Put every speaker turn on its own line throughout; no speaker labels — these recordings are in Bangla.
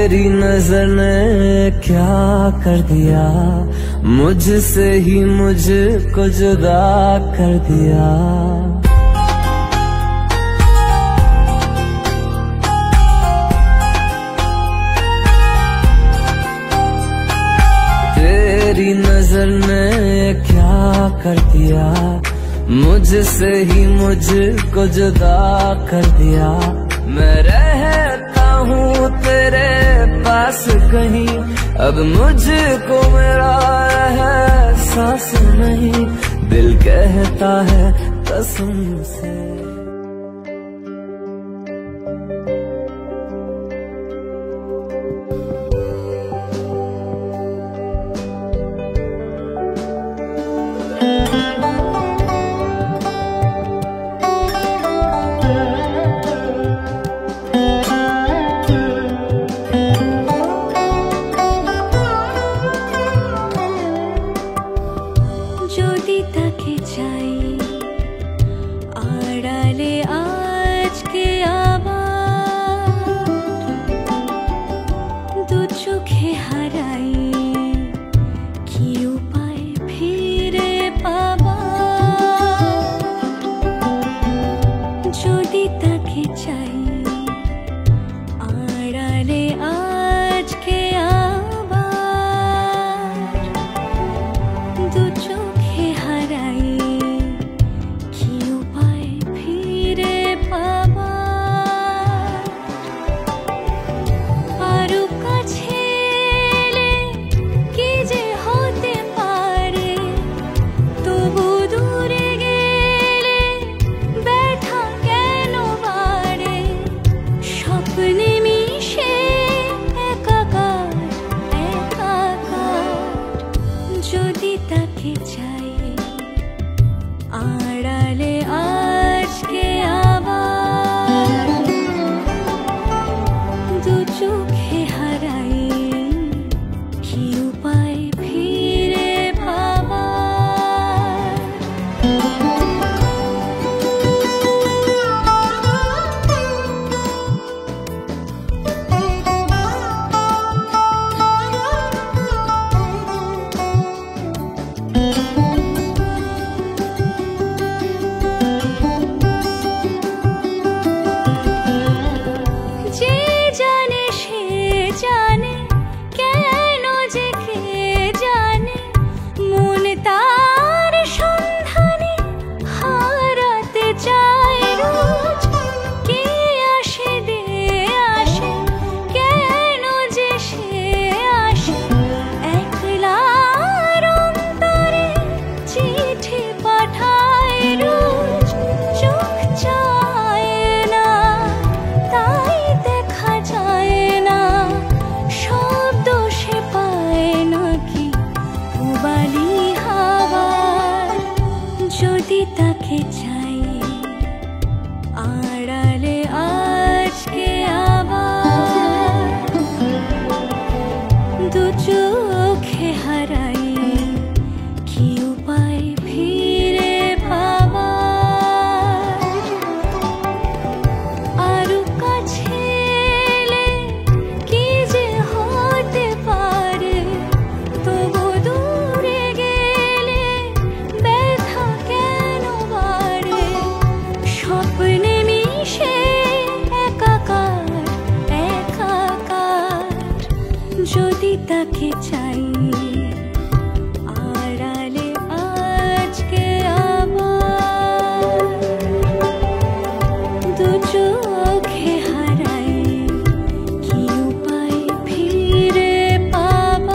तेरी नजर ने क्या कर दिया, मुझसे ही मुझको जुदा कर दिया। तेरी नजर ने क्या कर दिया, मुझसे ही मुझको जुदा कर दिया। मैं रहता हूँ तेरे पास कहीं, अब मुझको मेरा एहसास नहीं। दिल कहता है कसम से।
যদি তাকে চাই আড়ালে আজকে আবার, দু চোখে হারাই কি উপায় ফিরে পাবার। যদি তাকে চাই আড়ালে আজকে আবার, দু চোখে হারাই কি উপায় ফিরে পাবার। আরো কাছে এলে কি যে হতে পারে, তবু দূরে গেলে ব্যথা কেন বাড়ে। স্বপ্নে মিশে একাকার একাকার, যদি তাকে চাই আড়ালে আজকে আবার, দু চোখে হারাই কি উপায় ফিরে পাবার। যে জানে সে জানে, কেন যে কে জানে, মন তার সন্ধানে হারাতে চায় রোজ। কে আসে দে আসে, কেন যে সে আসে, একলার অন্তরে চিঠি পাঠায় রোজ। চোখ চায় না তাই দেখা যায় না, শব্দ সে পায় নাকি উবালি হাওয়ার। যদি তাকে চাই আড়ালে আজকে আবার, দু চোখে হারাই কি উপায় ফিরে পাবার। আরো কাছে এলে কি যে হতে পারে, তবু দূরে গেলে ব্যথা কেন বাড়ে। স্বপ্নে মিশে একাকার একাকার, যদি তাকে চাই আড়ালে আজকে আবার, দু চোখে হারাই কি উপায় ফিরে পাবার।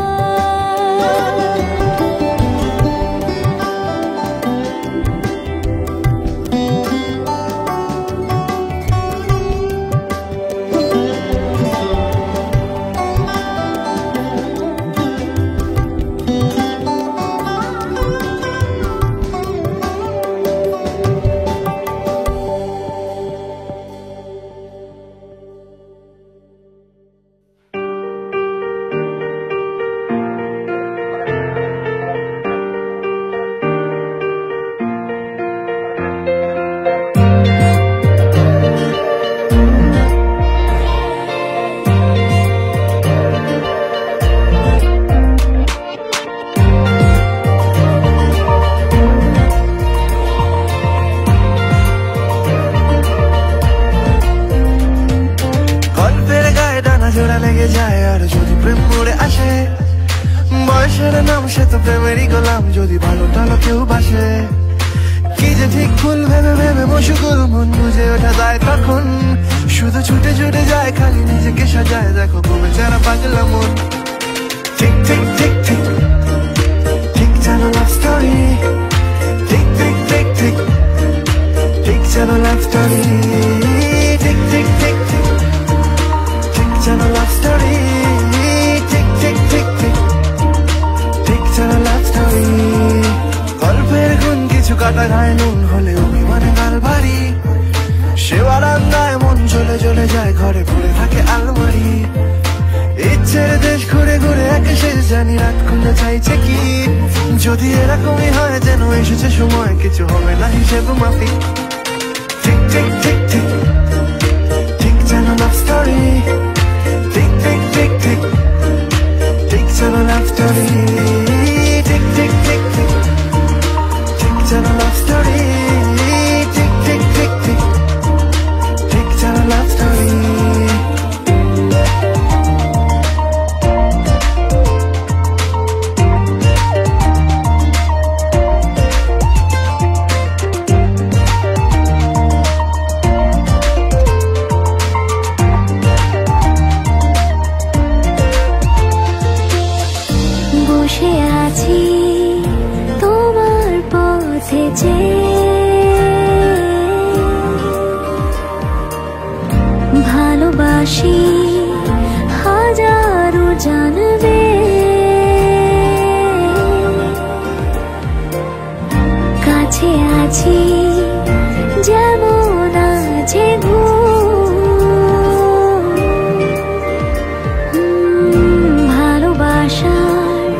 জোড়া লেগে যায় আর যদি প্রেম মরে আসে বয়সের নাম সে তো প্রেমেরই গোলাম যদি ভালো টালো কেউ বাসে কি যে ঠিক ভুল ভেবে ভেবে মশগুল মন বুঝে ওঠা যায় তখন শুধু ছুটে ছুটে যায় খালি নিজেকে সাজায় দেখো কবে যারা পাগলা মন ঠিক ঠিক ঠিক ঠিক ঠিক যেন লাভ স্টোরি ঠিক ঠিক ঠিক ঠিক ঠিক যেন লাভ স্টোরি ঠিক ঠিক ঠিক ঠিক ঠিক যেন লাভ স্টোরি ঠিক ঠিক ঠিক ঠিক ঠিক যেন লাভ স্টোরি গল্পের গুণ কিছু কাটা গায়ে নুন হলে অভিমানে গাল ভারী সেবা রান্নায় মন চলে চলে যায় ঘরে পড়ে থাকে আলমারি ইচ্ছের দেশ ঘুরে ঘুরে একে শেষ জানি রাত খুলে চাইছে কি যদি এরকমই হয় যেন এসেছে সময় কিছু হবে না হিসেব মাফি ঠিক ঠিক ঠিক ঠিক ঠিক যেন লাভ স্টোরি ঠিক ঠিক ঠিক ঠিক ঠিক যেন লাভ স্টোরি ঠিক ঠিক ঠিক ঠিক ঠিক যেন লাভ স্টোরি ঠিক ঠিক ঠিক ঠিক ঠিক যেন লাভ স্টোরি
বসে আছি তোমার পথে যে ভালোবাসি হাজারো জানবে কাছে আছি যেমন আছে ভালোবাসার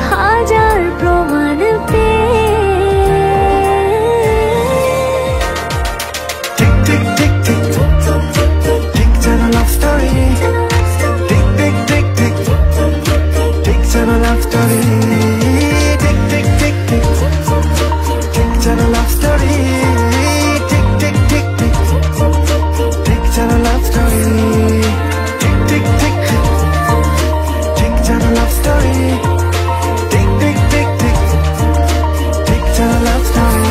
হাজার প্রমাণ পে
ঠিক ঠিক ঠিক ঠিক ঠিক যেন লাভ স্টোরি ঠিক ঠিক ঠিক ঠিক ঠিক যেন লাভ স্টোরি ঠিক ঠিক ঠিক ঠিক ঠিক যেন লাভ স্টোরি ঠিক ঠিক ঠিক ঠিক ঠিক যেন লাভ স্টোরি ঠিক ঠিক ঠিক ঠিক ঠিক যেন লাভ স্টোরি ঠিক ঠিক ঠিক ঠিক ঠিক যেন লাভ স্টোরি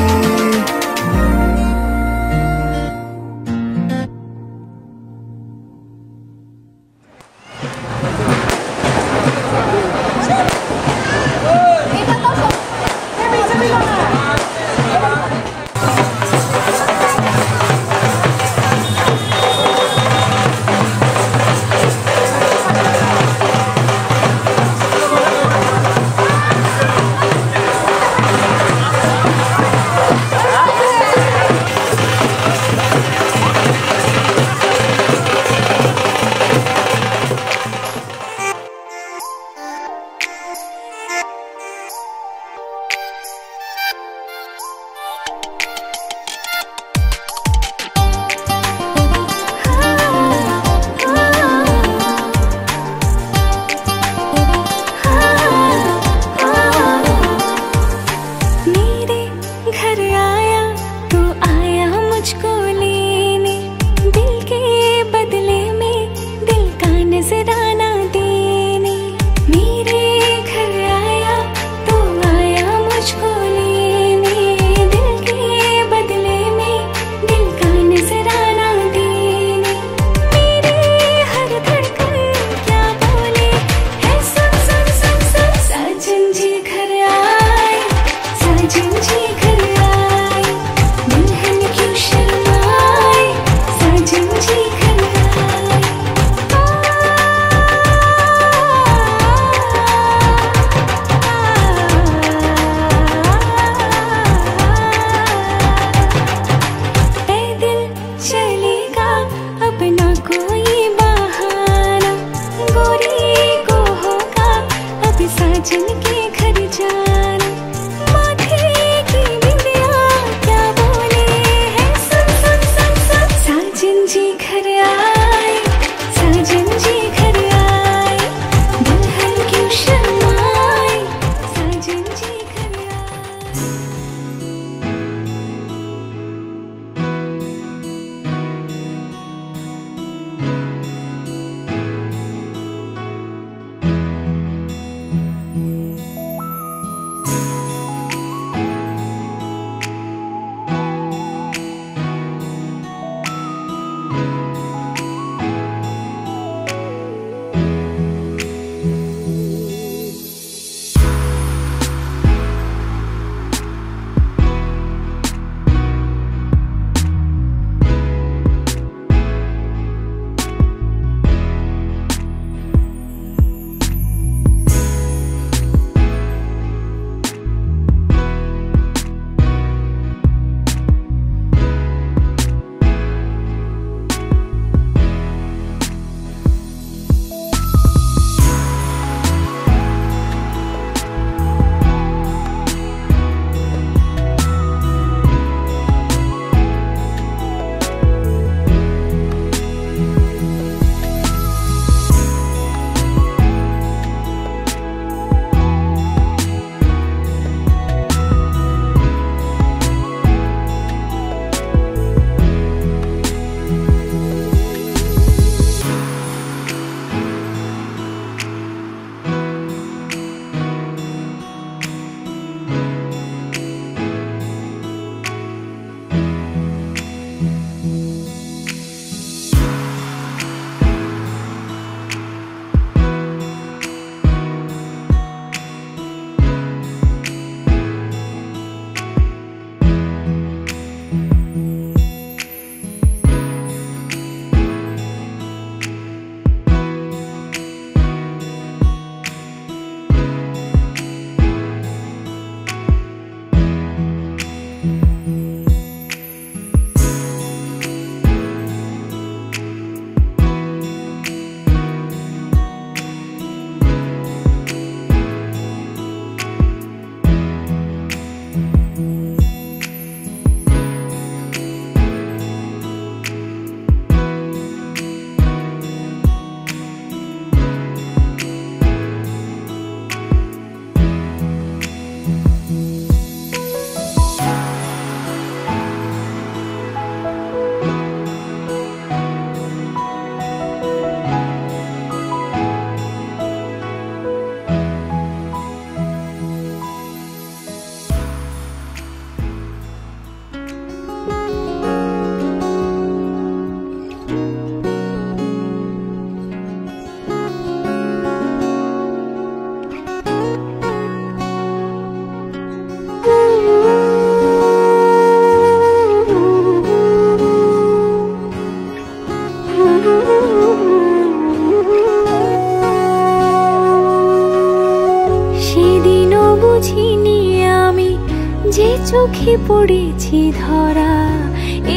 চোখে পড়েছি ধরা,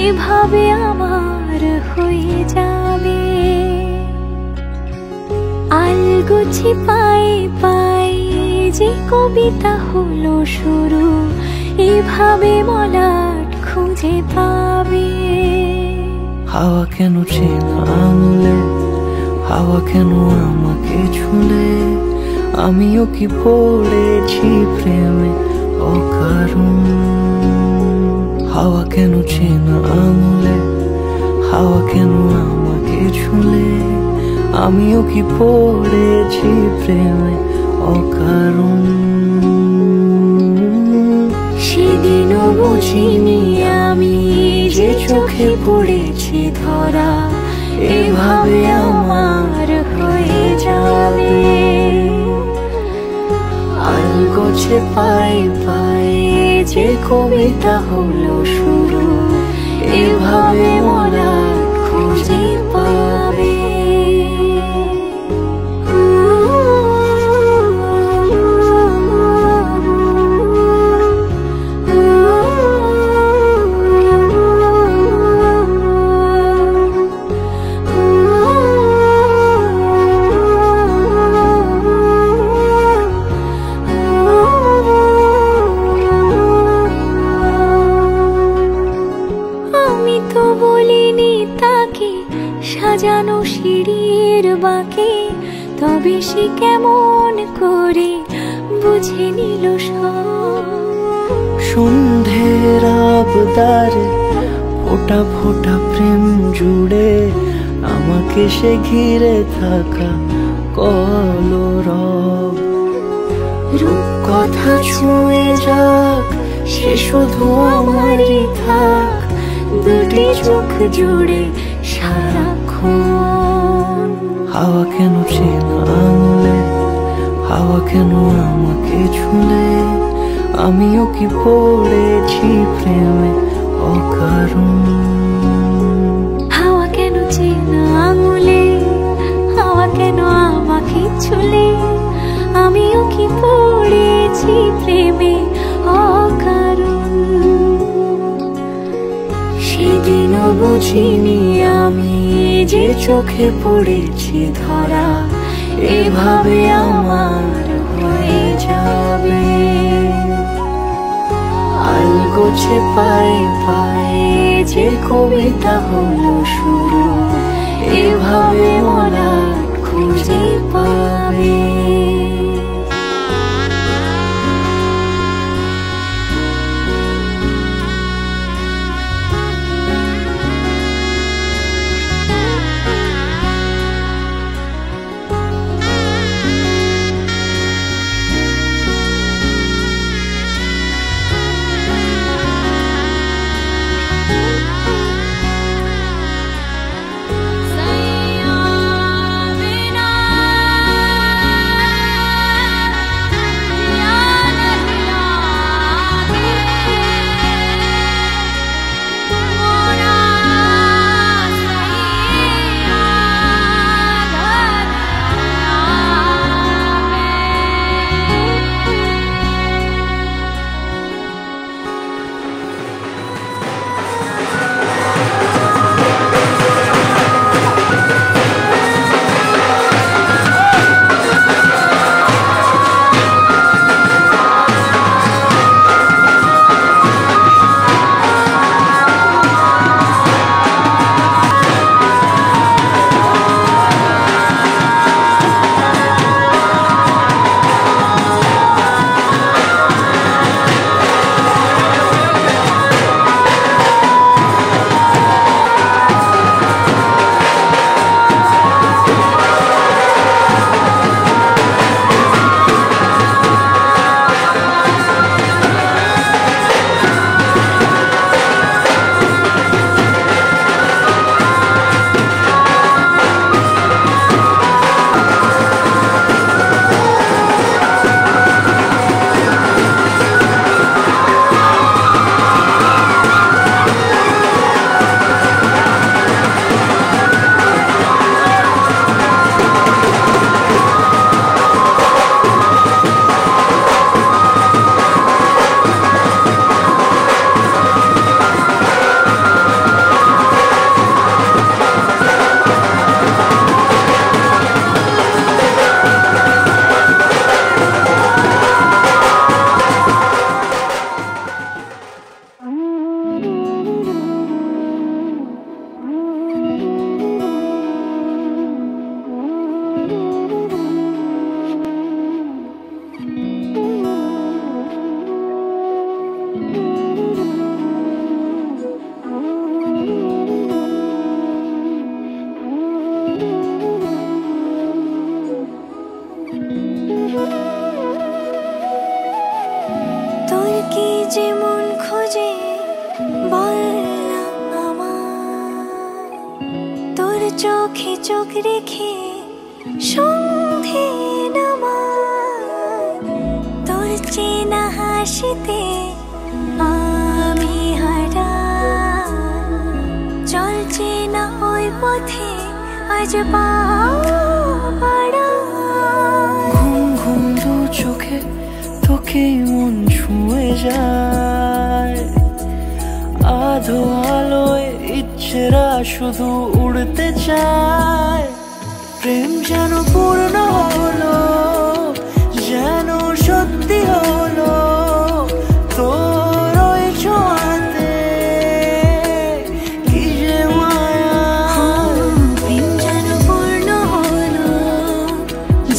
এভাবে আমার হয়ে যাবে। আলগোছে পায়ে পায়ে যে কবিতা হলো শুরু, এভাবে মলাট খুঁজে পাবে।
হাওয়া কেন চেনা আঙুলে, হাওয়া কেন আমাকে ছুলে, আমিও কি পড়েছি প্রেমে অকারণ। হাওয়া কেন চেনা আঙুলে, হাওয়া কেন আমাকে ছুলে, আমিও কি পড়েছি প্রেমে অকারণ।
সেদিনও বুঝিনি আমি যে চোখে পড়েছি ধরা, এভাবে আমার হয়ে যাবে।
আলগোছে পায়ে পায়ে যে কবিতা হলো শুরু, এভাবে মলাট খুঁজে পাবে।
সাজানো সিঁড়ির বাঁকে, তবে সে কেমন করে বুঝে নিল সব।
সন্ধ্যের আবদারে ফোটা ফোটা প্রেম জুড়ে, আমাকে সে ঘিরে থাকা কলরব।
রূপকথা ছুঁয়ে যাক, সে শুধু আমারই থাক, দুটি চোখ জুড়ে সারাক্ষণ।
হাওয়া কেন চেনা আঙুলে, হাওয়া কেন আমাকে ছুলে, আমিও কি পড়েছি প্রেমে অকারণ।
হাওয়া কেন চেনা আঙুলে, হাওয়া কেন আমাকে ছুলে, আমিও কি পড়েছি প্রেমে অকারণ। সেদিনও বুঝিনি আমি যে চোখে পড়েছি ধরা, এভাবে আমার হয়ে যাবে। আলগোছে পায়ে পায়ে যে কবিতা হলো শুরু, এভাবে মলাট খুঁজে পাবে। Say তোর কি যে মন খোঁজে বল না আমার, তোর চোখে চোখ রেখে সন্ধে নামার, তোর চেনা হাসিতে আমি হারা, চলছে না ওই পথে আজ পা বাড়া।
ঘুম ঘুম দু চোখে তোকে মন ছুঁয়ে যায়, আধো আলোয় ইচ্ছেরা শুধু উড়তে চায়। প্রেম যেন পূর্ণ হলো, যেন সত্যি হলো তোর ওই ছোঁয়াতে, কি যে মায়া।
প্রেম যেন পূর্ণ হলো,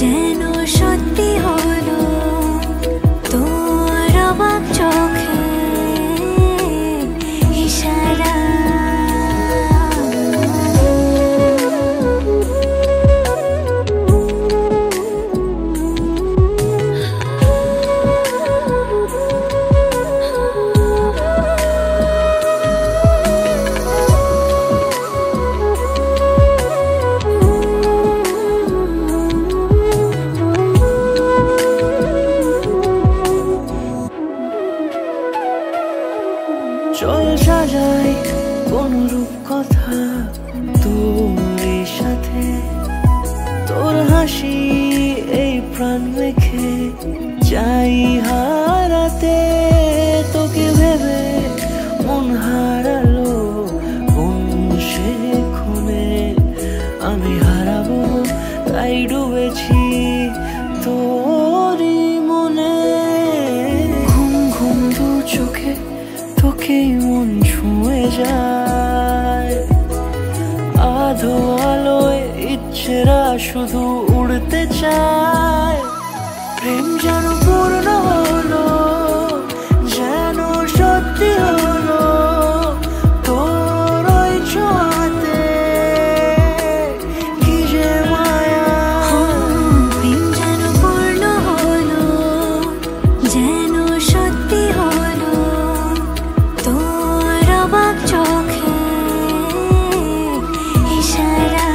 যেন সত্যি হলো তোর অবাক চোখে ইশারা।
চল সাজাই কোন রূপ কথা তোর সাথে, তোর হাসি এই প্রাণ মেখে চাই হারাতে। তোকে ভেবে মন হারালো কোন সে খুনে, আমি হারাবো তাই ডুবেছি তোরই মনে। ঘুম ঘুম দু চোখে তোকে মন ছুঁয়ে যায়, আধো আলোয় ইচ্ছেরা শুধু উড়তে চায়। প্রেম যেন পূর্ণ হলো, যেন সত্যি হলো তোর ওই ছোঁয়াতে, কি যে মায়া।
প্রেম যেন পূর্ণ হলো, যেন সত্যি হলো তোর অবাক চোখে ইশারা।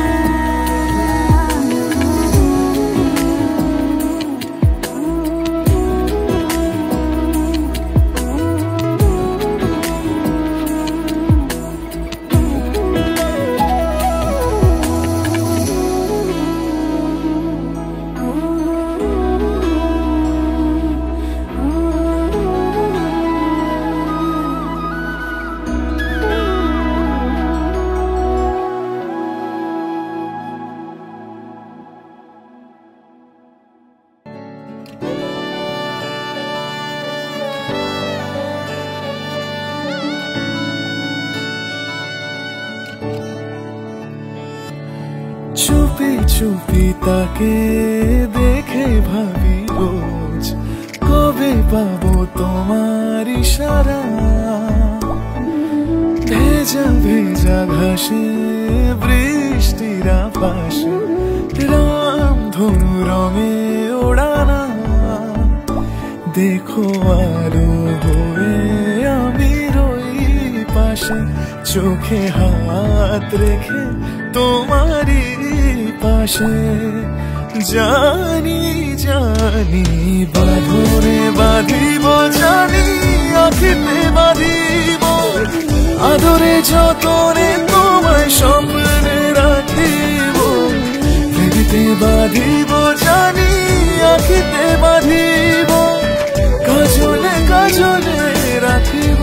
চুপি চুপি তাকে দেখে ভাবি রোজ, কবে পাবো তোমার ইশারা। ভেজা ভেজা ঘাসে বৃষ্টির পাশে রামধনু রঙে ওড়ানা, দেখো আলো হয়ে আমি রই পাশে, চোখে হাত রেখে তোমারই পাশে। জানি জানি বাঁধরে বাঁধিব, জানি আখিতে বাঁধিব, আদরে যতনে তোমায় স্বপ্নে রাখিব। হৃদিতে বাঁধিব, জানি আখিতে বাঁধিব, কাজলে কাজলে রাখিব।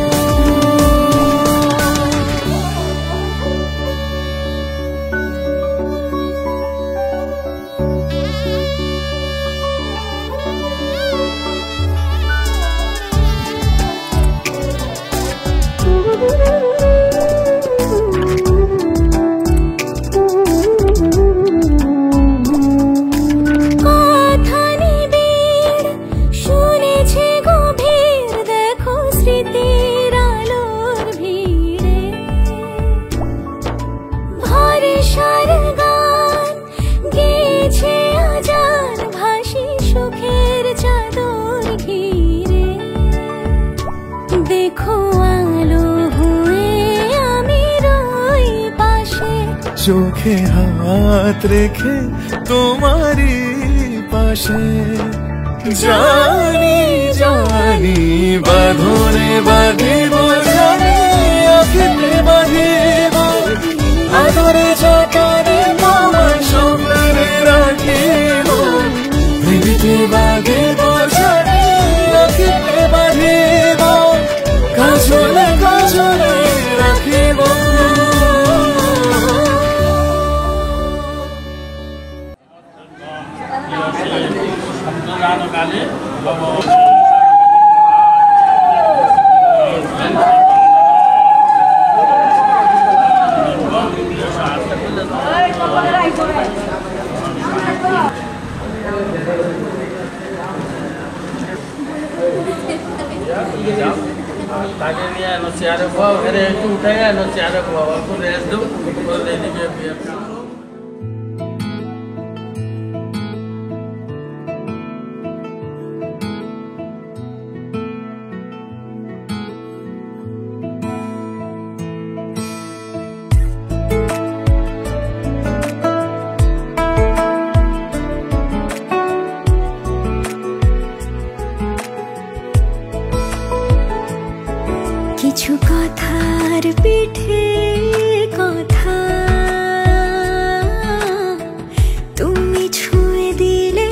কথা নিবিড় শুনেছে গভীর, দেখো
বুকে হাত রেখে তোমারই পাশে জানি জানি বাঁধনে বাঁধিব জানি আঁখিতে বাঁধিব আদরে যতনে তোমায় সম্মানে রাখিব পৃথিবীতে বাঁধিব জানি আঁখিতে বাঁধিব কাজলে কাজলে রাখিব
ताकि नहीं नो चारे को अरे तू उठाया नो चारे को आपको रेस्ट दो और ले लीजिए अभी अपना
কিছু কথার পিঠে কথা তুমি ছুঁয়ে দিলে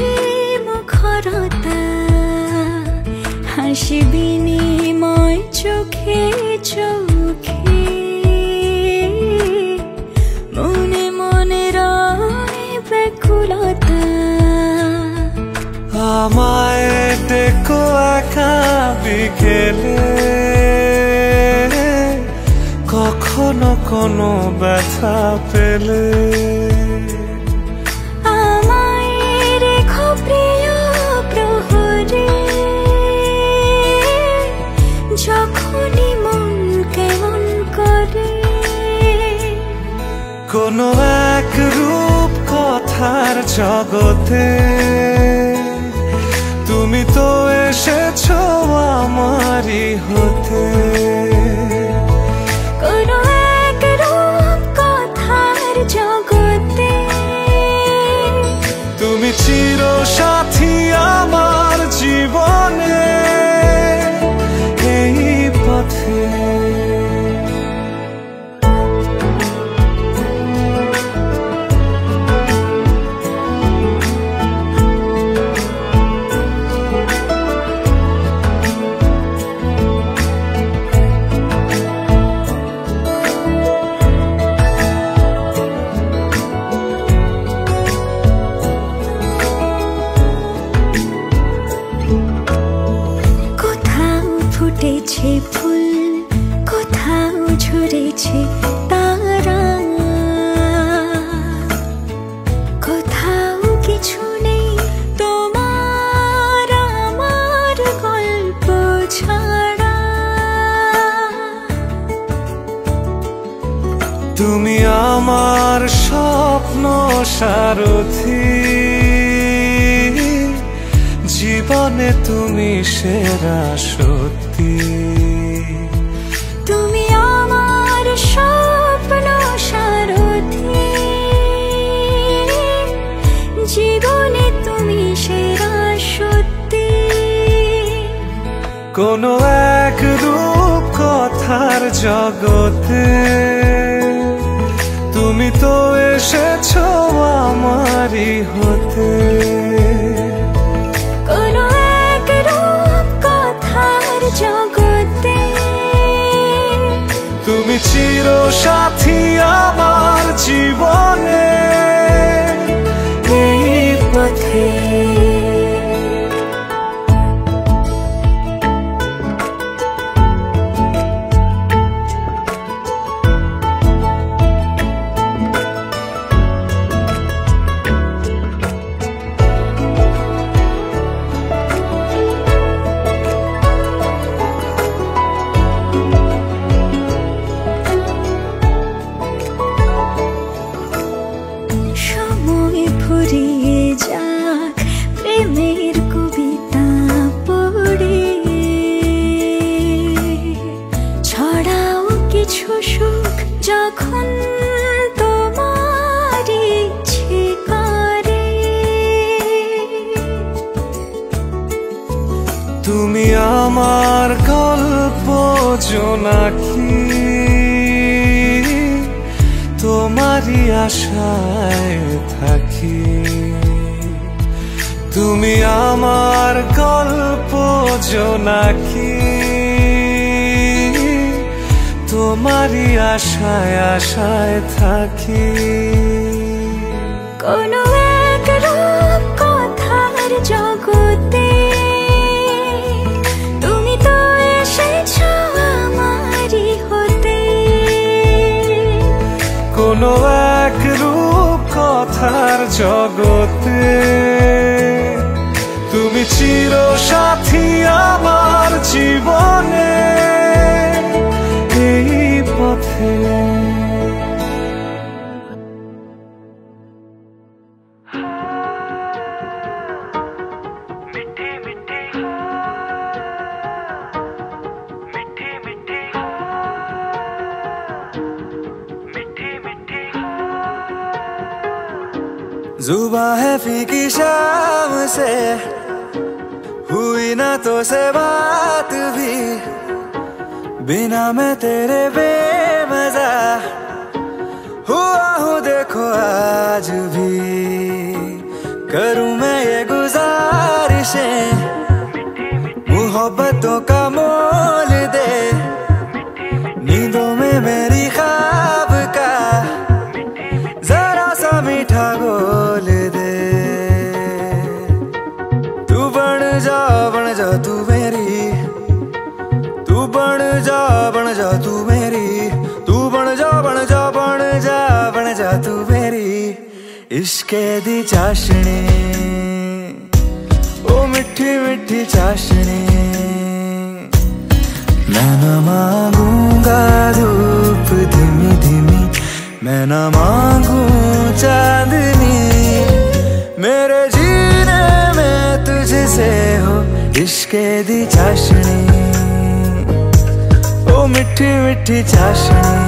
মুখরতা হাসি বিনিময় চোখে চোখে মনে মনে রয় ব্যাকুলতা
আমায় দেখো একা বিকেলে কখনো কোনো ব্যথা পেলে
আমায় রেখো প্রিয় প্রহরে যখনই মন কেমন করে
কোনো এক রূপ কথার জগতে তুমি তো এসেছো আমারই হতে
কোনো এক রূপ কথার জগতে
তুমি চির সাথী আমার জীবনে এই পথে
ফুটেছে ফুল কোথাও ঝরেছে তারা কোথাও কিছু নেই তোমার আমার গল্প ছাড়া
তুমি আমার স্বপ্ন সারথি জীবনে তুমি সেরা সত্যি
তুমি আমার স্বপ্ন সারথি জীবনে তুমি সেরা সত্যি
কোনো এক রূপ কথার জগতে তুমি তো এসেছো আমারই হতে
কোনো এক রূপ কথার জগতে
তুমি চির সাথী আমার জীবনে
এই পথে
জোনাকি তোমারই আশায় থাকি তুমি আমার গল্প জোনাকি তোমারই আশায় আশায় থাকি
কোনো এক রূপ কথার জগতে তুমি তো এসেছো আমারই হতে
কোনো এক রূপ কথার জগতে তুমি চির সাথী আমার জীবনে এই পথে जुबां है फीकी शाम से हुई ना तो से बात भी बिना मैं तेरे बेमजा हुआ हूँ देखो आज भी करूँ मैं ये गुजारिशें मोहब्बतों का मोल दे नींदों में मेरी ख्वाब का जरा सा मीठा बोल दे तू बन जा तू मेरी तू बन जा तू मेरी तू बन जा तू मेरी इश्के दी चाशनी ओ मिठी मिठी चाशनी मैं न मांगूंगा धूप धीमी धीमी मैं न मांगू चांदनी मेरे जीने में तुझसे हो इश्के दी चाशनी ओ मिठी मिठी चाशनी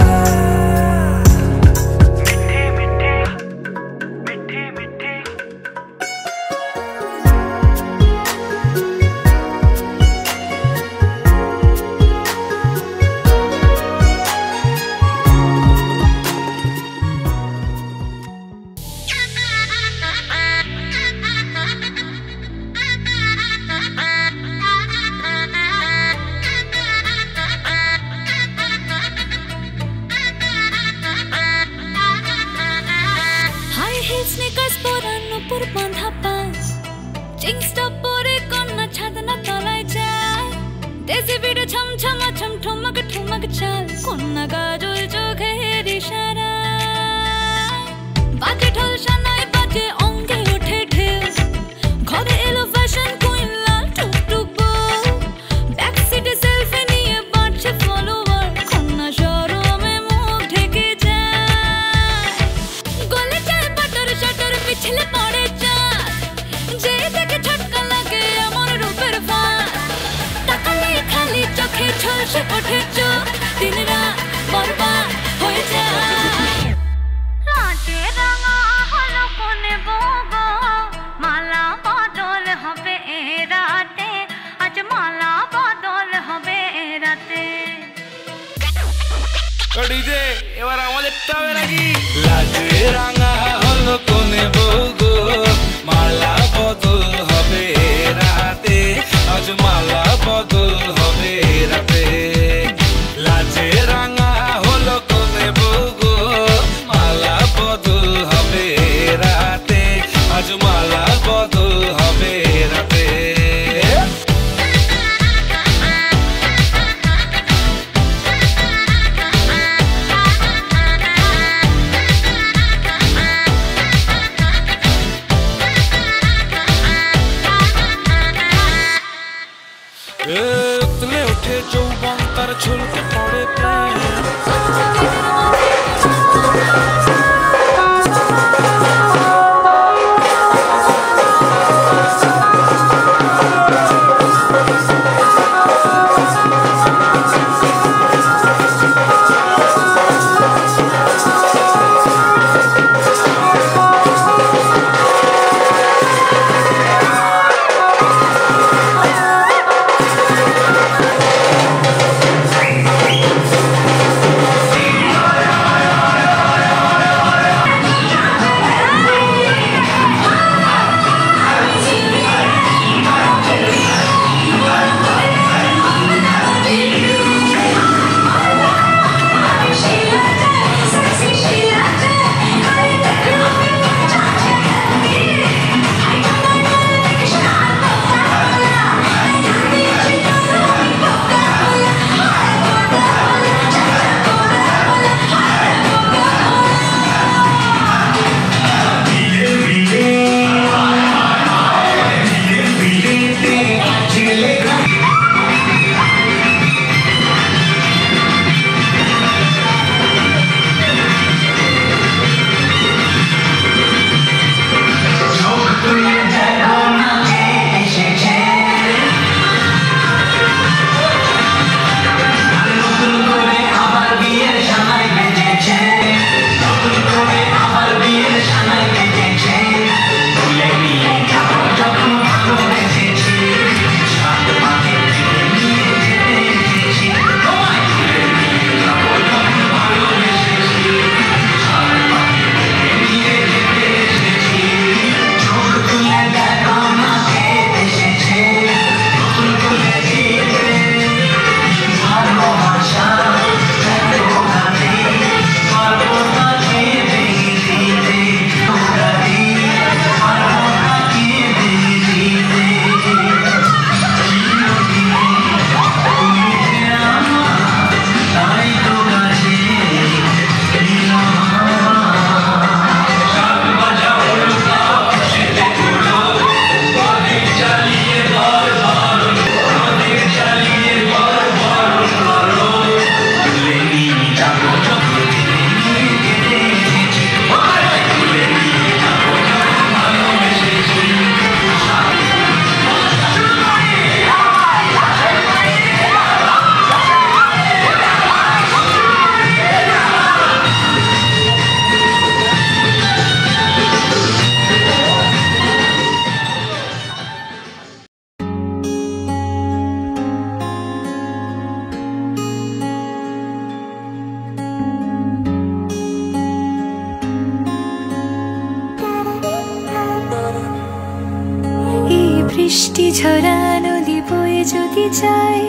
বৃষ্টি ঝরা নদী বয়ে যদি যায়,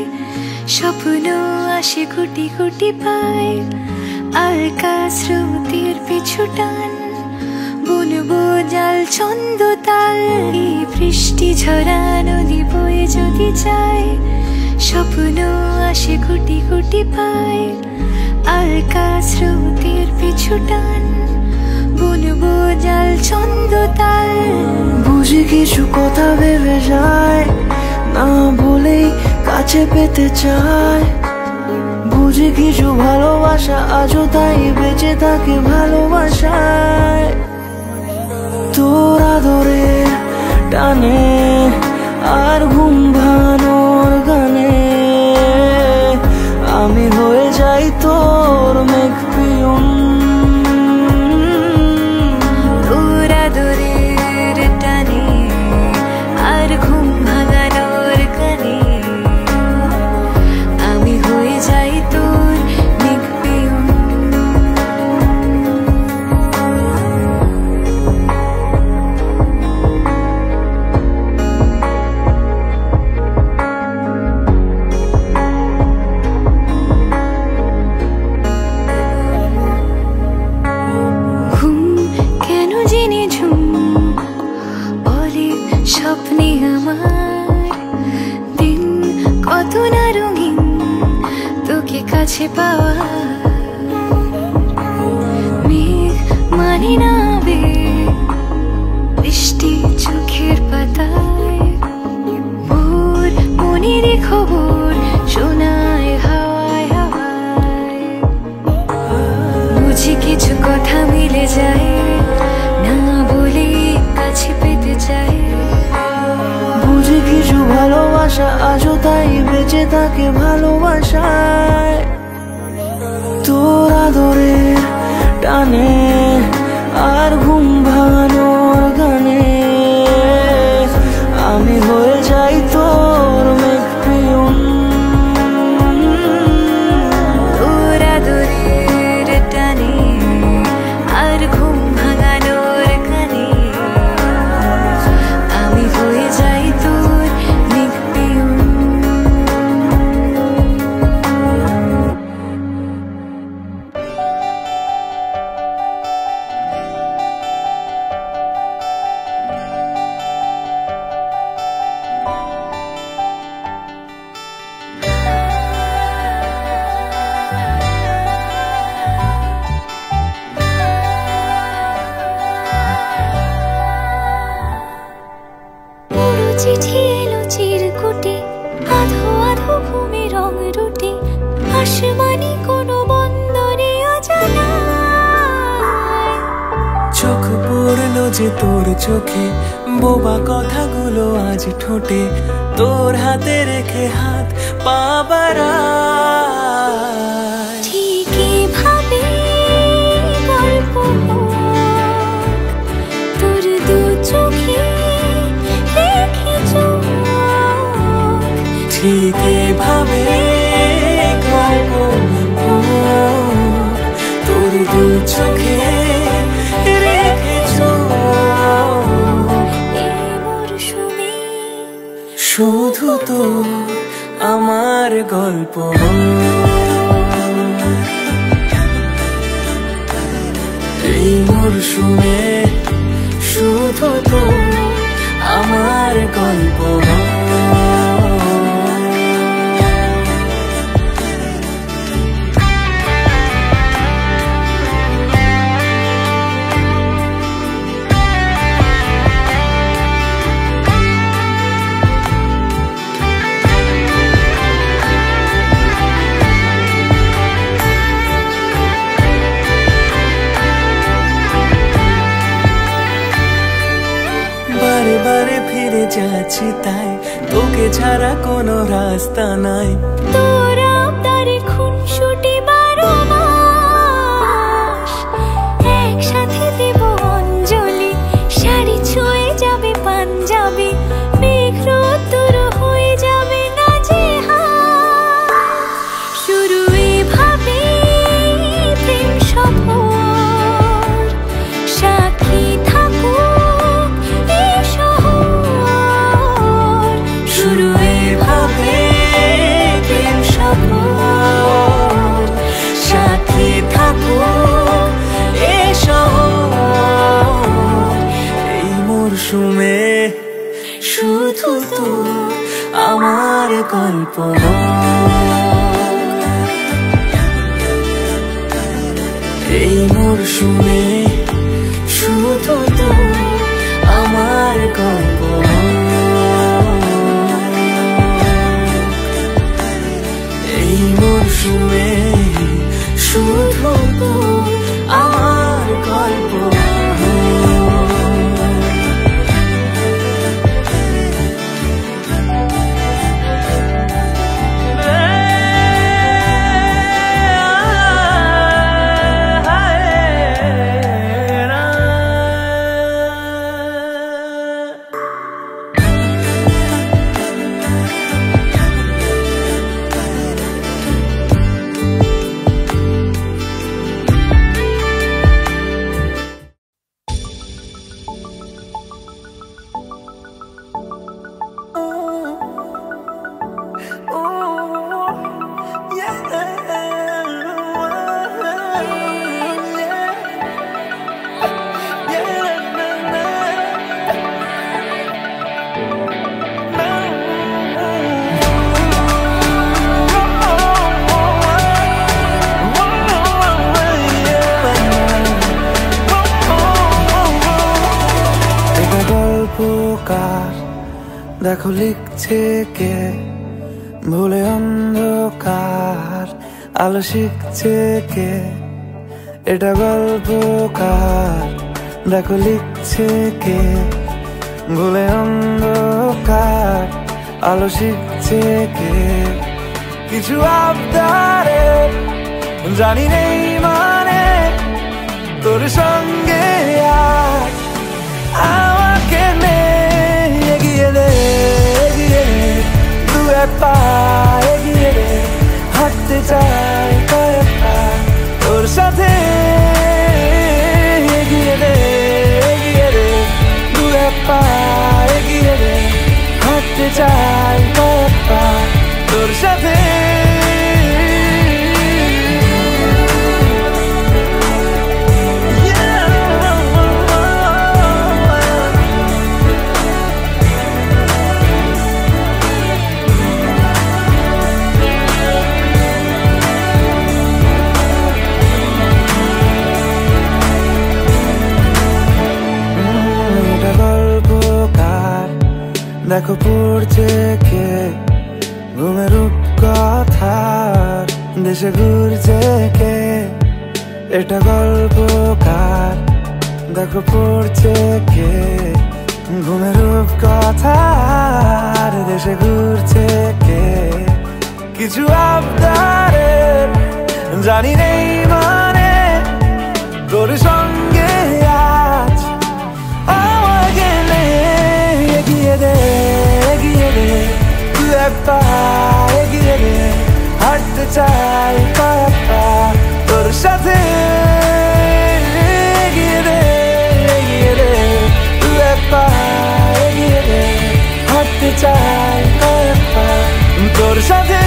স্বপ্ন আসে কোটি কোটি পায়। আলকা স্রোতের পিছু টান, বুনবো জাল ছন্দ তাল। এই বৃষ্টি ঝরা নদী বয়ে যদি যায়, স্বপ্ন আসে কোটি কোটি পায়। আলকা স্রোতের পিছু টান, বুনবো জাল ছন্দ তাল।
বুঝি কিছু কথা ভেবে যায়, না বলেই কাছে পেতে চায়। বুঝি কিছু ভালোবাসা আজও তাই বেঁচে থাকে ভালোবাসায়। তোর আদরের টানে আর ঘুম ভাঙানোর গানে আমি হয়ে যাই তোর মেঘ পিয়ন।
তোর আদরের টানে আর ঘুম ভাঙানোর গানে আমি হয়ে যাই তোর মেঘ পিয়ন। স্বপ্নে আমার দিন কত না রঙিন, তোকে কাছে পাওয়া। মেঘ মানে না বৃষ্টি চোখের পাতায়, ভোর মনের খবর শোনায় হাওয়ায় হাওয়ায়। বুঝি কিছু কথা মিলে যায়, না বলে কাছে পেতে চাই।
বুঝি কিছু ভালোবাসা আজও তাই বেঁচে থাকে ভালোবাসায়। তোর আদরের টানে আর ঘুম ভাঙানোর গানে আমি হয়ে যাই তোর মেঘ পিয়ন।
তোর আদরের টানে আর ঘুম ভাঙানোর গানে আমি হয়ে যাই তোর মেঘ পিয়ন। চিঠি এলো চিরকুটে, আধো আধো ঘুমে রং রুটে, আসমানি কোনো বন্দরে অজানায়।
চোখ পড়লো যে তোর চোখে, বোবা কথাগুলো আজ ঠোঁটে, তোর হাতে রেখে হাত পা বাড়ায়।
ঠিকই ভাবে গল্প তোর দু চোখে রেখে চোখ।
ঠিকই ভাবে গল্প তোর দু চোখে রেখে চোখ।
এই মরশুমে
শুধু তো আমার গল্প, এই মরশুমে শুধু তো আমার গল্প। বারে বারে ফিরে যাচ্ছি তাই, তোকে ছাড়া কোনো রাস্তা নাই।
তোর আবদারে খুনসুটি 12 মাস, একসাথে দেব অঞ্জলি, শাড়ি ছুঁয়ে যাবে পাঞ্জাবি, মেঘ রোদ্দুর হয়ে যাবে নাজেহাল। শুরু এভাবে প্রেম সফর, সাক্ষী থাকুক এই শহর।
মরশুমে শুধু তো আমার গল্প এই মরশুমে শুধু তো আমার গল্প এই মরশুমে শুধু তো আমার গল্প দেখো লিখছে কে ভুলে অন্ধকার আলো শিখছে কে এটা গল্পকার দেখো লিখছে কে ভুলে অন্ধকার আলো শিখছে কে কিছু আবদারে জানি নেই মানে তোর সঙ্গে আজ আমাকে এগিয়ে দে দু এক পা এগিয়ে দে হাঁটতে চাই কয়েক পা তোর সাথে এগিয়ে দে দু এক পা এগিয়ে দে হাঁটতে চাই কয়েক পা তোর সাথে দেখো পড়ছে কে ঘুমের কথার দেশে ঘুরছে কে এটা গল্পকার দেখো পড়ছে কে ঘুমের কথার দেশে ঘুরছে কে কিছু আবদারে জানি নেই মানে তোর সঙ্গে আজ আমাকে এগিয়ে দে দু এক পা এগিয়ে দে হাঁটতে চাই কয়েক পা তোর সাথে এগিয়ে দে দু এক পা এগিয়ে দে হাঁটতে চাই কয়েক পা তোর সাথে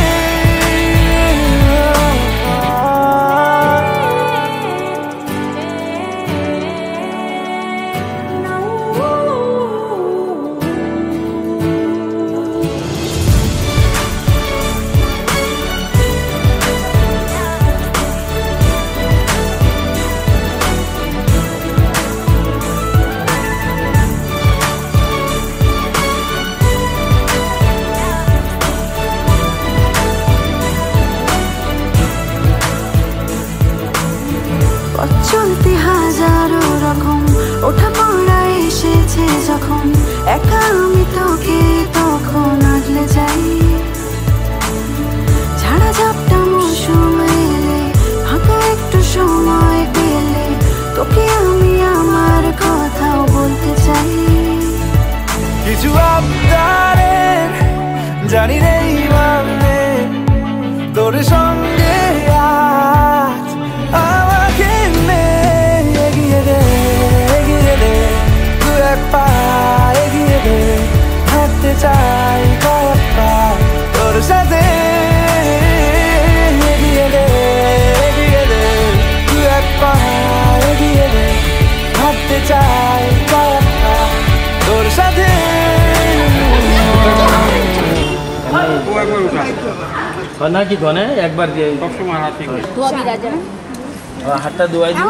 না কি গনে একবার দিয়ে সবসময় হাত থেকে
ধোয়া বিরাজা
হাতটা ধোয়াই দিব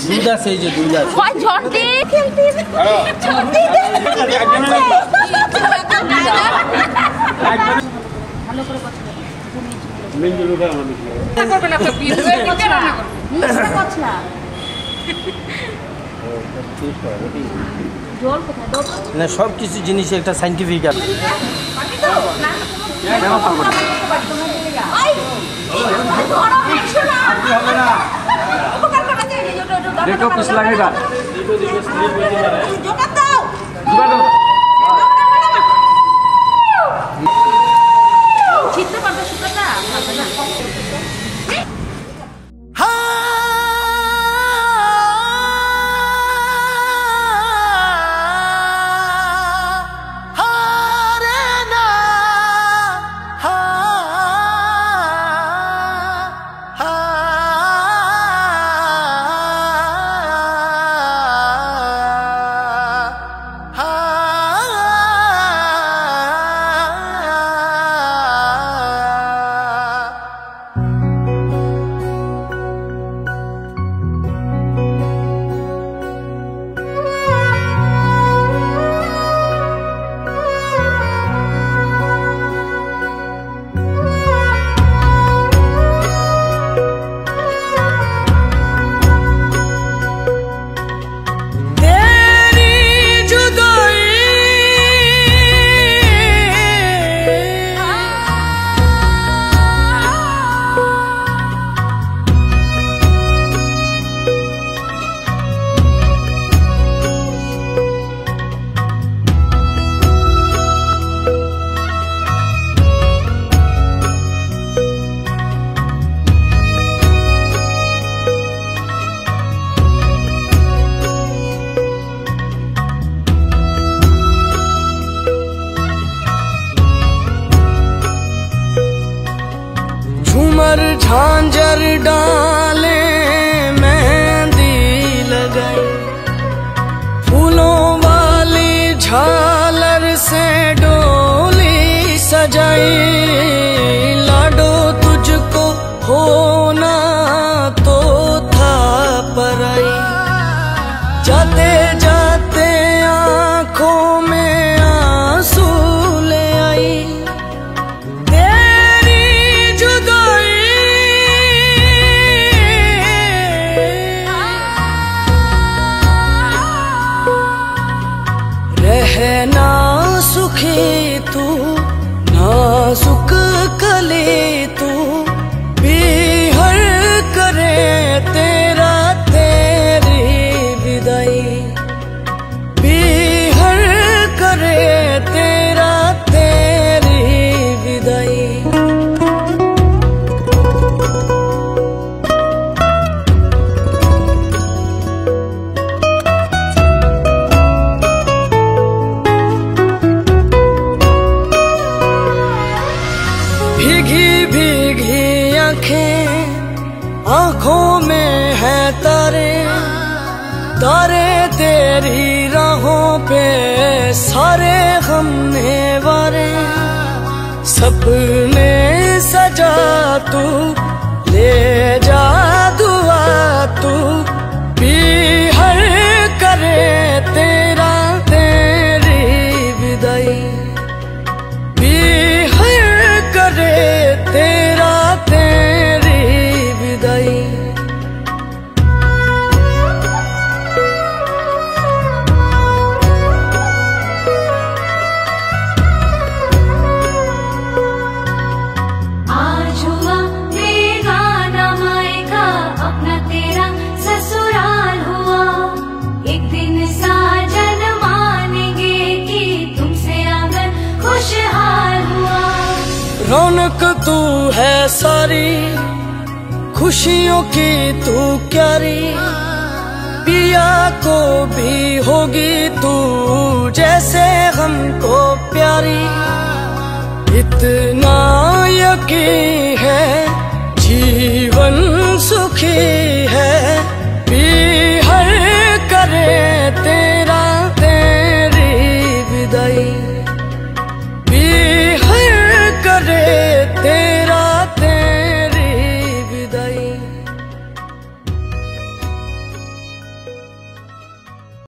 দুধ আছে এই যে দুধ আছে
কয় ঝড় দে খেলতে ঝড় দে ভালো করে কথা
মেনগুলো দাও আমাদের
করবে না তো বিয়ে কেন না করবে মিষ্টি কথা জল কোথায় দাও
না সব কিছু জিনিস একটা সায়েন্টিফিক আছে
देखो कुछ लगेगा
झांझर डाले मेहंदी लगाई फूलों वाली झालर से डोली सजाई लाडो तुझको होना तो था पराई जाते जाते आंखों में आंसू ले आई रहना सुखी तू नाजुक कली तू बिहर करे तेरा तेरी विदाई बिहर करे तेरा तेरी विदाई भीगी भीगी आंखें आंखों में है तारे तारे तेरी राहों पे सारे हमने वारे सपने सजा तू ले जा दुआ तू बिहर करे तेरा तेरी विदाई करे तेरा तेरी विदाई
आज हुआ बेगाना मायका अपना तेरा ससुराल हुआ एक दिन साजन मानेंगे कि तुमसे आंगन खुशहाल हुआ
रौनक तू है सारी खुशियों की तू क्यारी पिया को भी होगी तू जैसे हमको प्यारी इतना यकीन है जीवन सुखी है बिहर करे तेरा तेरी विदाई